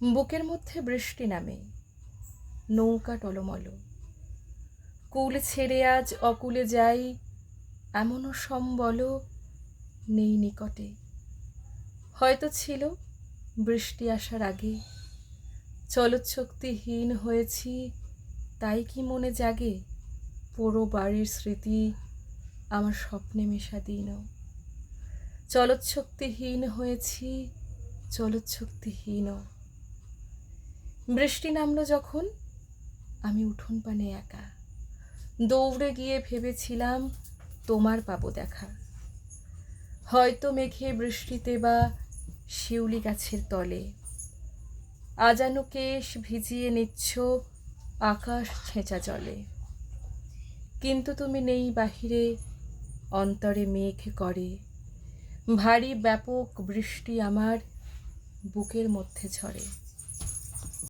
বুকের মধ্যে বৃষ্টি নামে, নৌকা টলমল। কুল ছেড়ে আজ অকুলে যাই, এমনও সম্বল নেই নিকটে। হয়তো ছিল বৃষ্টি আসার আগে, চলৎশক্তিহীন হয়েছি, তাই কি মনে জাগে পোড়ো বাড়ির স্মৃতি আমার স্বপ্নে মেশা দিন। চলৎশক্তিহীন হয়েছি, চলৎশক্তিহীন। বৃষ্টি নামলো যখন আমি উঠোন পানে একা, দৌড়ে গিয়ে ভেবেছিলাম তোমার পাবো দেখা। হয়তো মেঘে বৃষ্টিতে বা শিউলি গাছের তলে আজানো কেশ ভিজিয়ে নিচ্ছ আকাশ ছেঁচা জলে। কিন্তু তুমি নেই বাহিরে, অন্তরে মেঘ করে ভারী ব্যাপক বৃষ্টি আমার বুকের মধ্যে ঝরে।